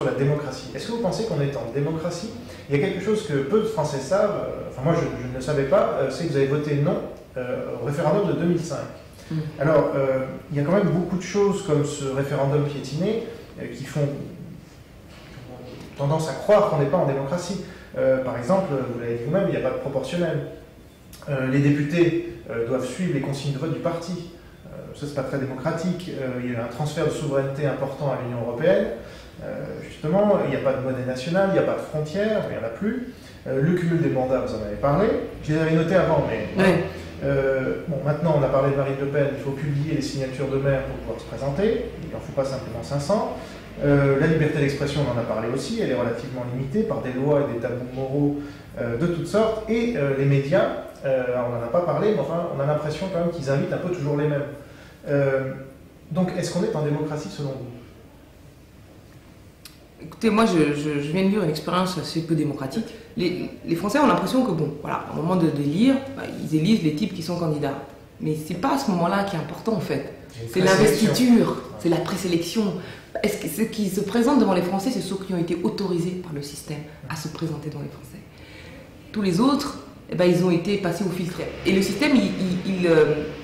Sur la démocratie. Est-ce que vous pensez qu'on est en démocratie? Il y a quelque chose que peu de Français savent, enfin moi je ne le savais pas, c'est que vous avez voté non au référendum de 2005. Alors, il y a quand même beaucoup de choses comme ce référendum piétiné qui font tendance à croire qu'on n'est pas en démocratie. Par exemple, vous l'avez dit vous-même, il n'y a pas de proportionnel. Les députés doivent suivre les consignes de vote du parti. Ça, c'est pas très démocratique. Il y a un transfert de souveraineté important à l'Union européenne. Justement, il n'y a pas de monnaie nationale, il n'y a pas de frontières, il n'y en a plus. Le cumul des mandats, vous en avez parlé. Je les avais notés avant, mais... Ouais. Bon, maintenant, on a parlé de Marine Le Pen, il faut publier les signatures de maire pour pouvoir se présenter. Il n'en faut pas simplement 500. La liberté d'expression, on en a parlé aussi, elle est relativement limitée par des lois et des tabous moraux de toutes sortes. Et les médias, on n'en a pas parlé, mais enfin, on a l'impression quand même qu'ils invitent un peu toujours les mêmes. Donc, est-ce qu'on est en démocratie selon vous? Écoutez, moi, je viens de vivre une expérience assez peu démocratique. Les Français ont l'impression que, bon, voilà, au moment de lire, ils élisent les types qui sont candidats. Mais c'est pas à ce moment-là qui est important, en fait. C'est l'investiture, c'est la présélection. Est-ce que ceux qui se présentent devant les Français, c'est ceux qui ont été autorisés par le système à se présenter devant les Français. Tous les autres, eh ben, ils ont été passés au filtre. Et le système,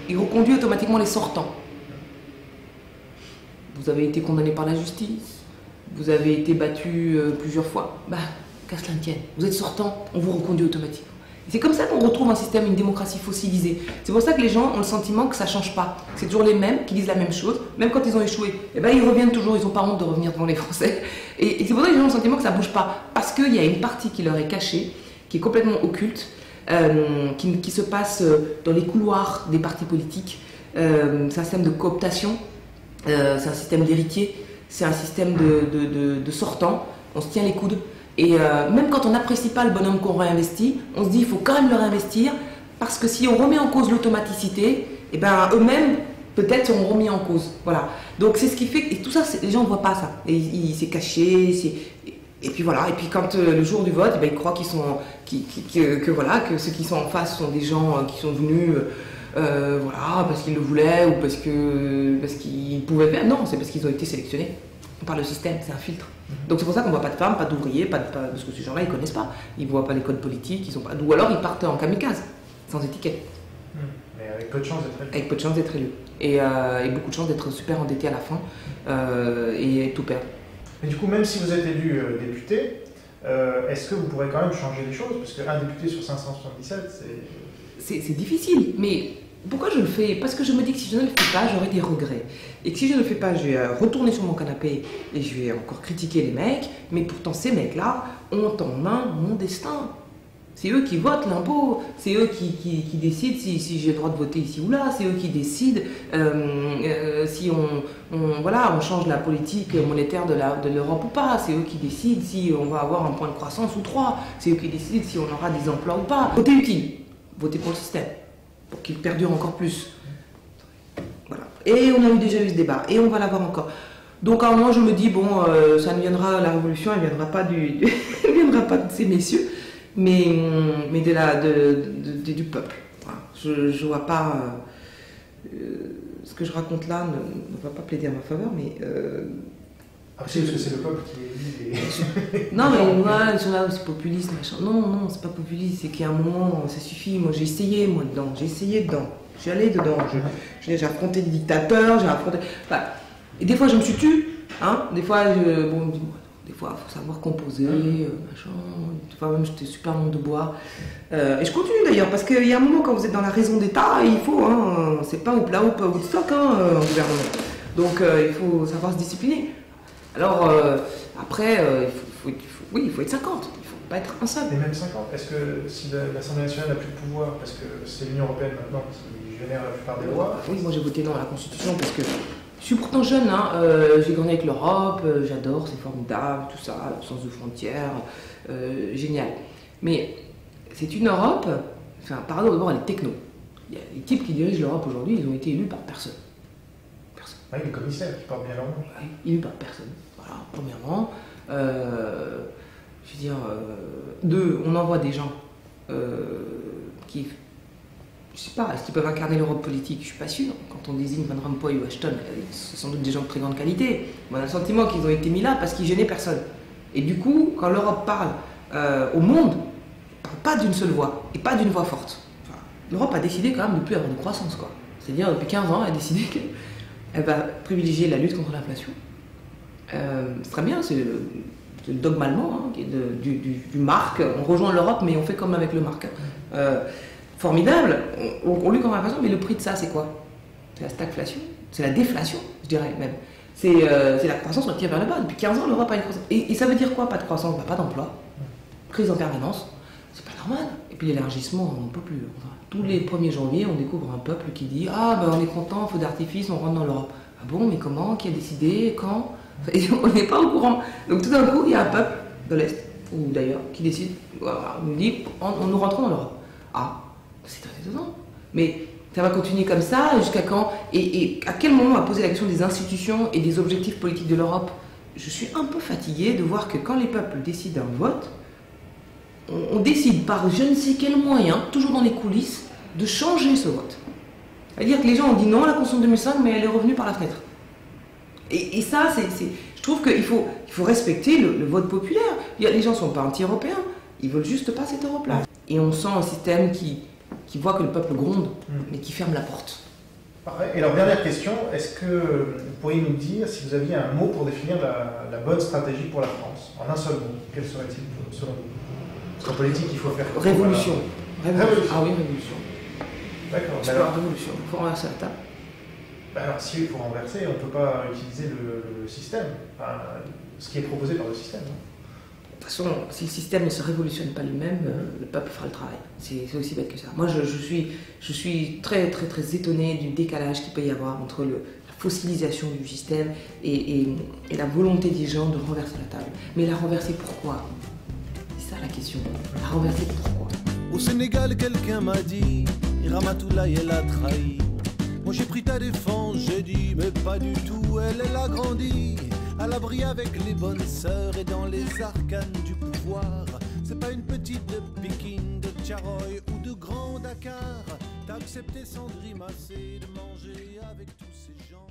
il reconduit automatiquement les sortants. Vous avez été condamné par la justice. Vous avez été battu plusieurs fois, qu'à cela ne tienne. Vous êtes sortant, on vous reconduit automatiquement. C'est comme ça qu'on retrouve un système, une démocratie fossilisée. C'est pour ça que les gens ont le sentiment que ça ne change pas. C'est toujours les mêmes qui disent la même chose, même quand ils ont échoué. Eh ben, ils reviennent toujours, ils n'ont pas honte de revenir devant les Français. Et c'est pour ça que les gens ont le sentiment que ça ne bouge pas. Parce qu'il y a une partie qui leur est cachée, qui est complètement occulte, qui se passe dans les couloirs des partis politiques. C'est un système de cooptation, c'est un système d'héritiers. C'est un système de sortants, on se tient les coudes. Et même quand on n'apprécie pas le bonhomme qu'on réinvestit, on se dit qu'il faut quand même le réinvestir, parce que si on remet en cause l'automaticité, eh ben, eux-mêmes, peut-être, seront remis en cause. Voilà. Donc c'est ce qui fait que... Et tout ça, les gens ne voient pas ça. Et c'est caché, et puis voilà. Et puis quand le jour du vote, eh ben, ils croient qu'ils sont... que ceux qui sont en face sont des gens qui sont venus... voilà, parce qu'ils le voulaient ou parce qu'ils pouvaient faire. Non, c'est parce qu'ils ont été sélectionnés par le système, c'est un filtre. Donc c'est pour ça qu'on ne voit pas de femmes, pas d'ouvriers, parce que ces gens-là, ils ne connaissent pas. Ils ne voient pas les codes politiques, ou alors ils partent en kamikaze, sans étiquette. Mais avec peu de chance d'être élu. Avec peu de chance d'être élu. Et beaucoup de chance d'être super endetté à la fin et tout perdre. Mais du coup, même si vous êtes élu député, est-ce que vous pourrez quand même changer les choses? Parce qu'un député sur 577, c'est difficile, mais pourquoi je le fais? Parce que je me dis que si je ne le fais pas, j'aurai des regrets. Et que si je ne le fais pas, je vais retourner sur mon canapé et je vais encore critiquer les mecs. Mais pourtant, ces mecs-là ont en main mon destin. C'est eux qui votent l'impôt, c'est eux qui décident si j'ai le droit de voter ici ou là, c'est eux qui décident si on change la politique monétaire de l'Europe ou pas, c'est eux qui décident si on va avoir un point de croissance ou 3, c'est eux qui décident si on aura des emplois ou pas. Votez utile. Voter pour le système, pour qu'il perdure encore plus. Voilà. Et on a déjà eu ce débat, et on va l'avoir encore. Donc à un moment, je me dis, bon, ça ne viendra, la révolution, elle ne viendra pas elle viendra pas de ces messieurs, mais du peuple. Voilà. Je ne vois pas... ce que je raconte là ne va pas plaider à ma faveur, mais... parce que c'est le peuple qui est élu. Non, mais moi, c'est populiste, machin. Non, c'est pas populiste, c'est qu'il y a un moment, ça suffit. Moi, j'ai essayé dedans. Je suis allé dedans. J'ai affronté des dictateurs, et des fois, je me suis tue. Hein. Des fois, des fois, il faut savoir composer, machin. Des fois, même, j'étais super monde de bois. Et je continue d'ailleurs, parce qu'il y a un moment, quand vous êtes dans la raison d'État, il faut, c'est pas Oupla ou Woodstock, en gouvernement. Donc, il faut savoir se discipliner. Alors, après, il faut être 50, il ne faut pas être un seul. Et même 50, est-ce que si l'Assemblée nationale n'a plus de pouvoir, parce que c'est l'Union européenne maintenant qui génère la plupart des lois... Oui, moi j'ai voté non à la Constitution parce que je suis pourtant jeune, j'ai grandi avec l'Europe, j'adore, c'est formidable, tout ça, l'absence de frontières, génial. Mais c'est une Europe, pardon, d'abord elle est techno. Il y a les types qui dirigent l'Europe aujourd'hui, ils ont été élus par personne. Oui, les commissaires qui portent bien leur nom. Oui, élus par personne. Voilà, premièrement. Je veux dire, deux, on envoie des gens qui je sais pas, est-ce qu'ils peuvent incarner l'Europe politique? Je suis pas sûre. Quand on désigne Van Rompuy ou Ashton, ce sont sans doute des gens de très grande qualité. On a le sentiment qu'ils ont été mis là parce qu'ils gênaient personne. Et du coup, quand l'Europe parle au monde, elle parle pas d'une seule voix, et pas d'une voix forte. Enfin, l'Europe a décidé quand même de ne plus avoir de croissance, quoi. C'est-à-dire, depuis 15 ans, elle a décidé qu'elle va privilégier la lutte contre l'inflation. C'est très bien, c'est le dogme allemand, hein, qui est du marque. On rejoint l'Europe, mais on fait comme avec le marque. Formidable, on lutte contre l'inflation, mais le prix de ça, c'est quoi? C'est la stagflation, c'est la déflation, je dirais même. C'est la croissance qui tire vers le bas. Depuis 15 ans, l'Europe a une croissance. Et ça veut dire quoi, pas de croissance? Pas d'emploi, crise en permanence, c'est pas normal. Et puis l'élargissement, on ne peut plus. Enfin, tous les 1er janvier, on découvre un peuple qui dit « Ah, ben on est content, feu d'artifice, on rentre dans l'Europe. » Ah bon, mais comment? Qui a décidé? Quand? Et on n'est pas au courant. Donc tout d'un coup, il y a un peuple de l'Est, ou d'ailleurs, qui décide, voilà, on nous dit « Nous rentrons dans l'Europe. » Ah, c'est très étonnant. Mais ça va continuer comme ça, jusqu'à quand? Et à quel moment on va poser la question des institutions et des objectifs politiques de l'Europe? Je suis un peu fatiguée de voir que quand les peuples décident un vote, on décide par je ne sais quel moyen, toujours dans les coulisses, de changer ce vote. C'est-à-dire que les gens ont dit non à la Constitution de 2005, mais elle est revenue par la fenêtre. Et ça, je trouve qu'il faut respecter le vote populaire. Les gens ne sont pas anti-européens, ils veulent juste pas cette Europe-là. Et on sent un système qui voit que le peuple gronde, mais qui ferme la porte. Parfait. Et alors, dernière question, est-ce que vous pourriez nous dire si vous aviez un mot pour définir la bonne stratégie pour la France? En un seul mot, quel serait-il selon vous? Parce qu'en politique, il faut faire... Révolution. Voilà. Révolution. Ah oui, révolution. D'accord. Alors, révolution, il faut renverser la table. Alors, si il faut renverser, on ne peut pas utiliser le système, enfin, ce qui est proposé par le système. De toute façon, si le système ne se révolutionne pas lui-même, le peuple fera le travail. C'est aussi bête que ça. Moi, je suis très, très, très étonnée du décalage qu'il peut y avoir entre la fossilisation du système et la volonté des gens de renverser la table. Mais la renverser pourquoi? C'est ça la question. La renverser pourquoi? Au Sénégal, quelqu'un m'a dit, Ramatoulaye, elle a trahi. Moi j'ai pris ta défense, j'ai dit, mais pas du tout, elle a grandi. À l'abri avec les bonnes sœurs et dans les arcanes du pouvoir. C'est pas une petite de Pékin, de Tcharoy ou de Grand Dakar. T'as accepté sans grimacer de manger avec tous ces gens.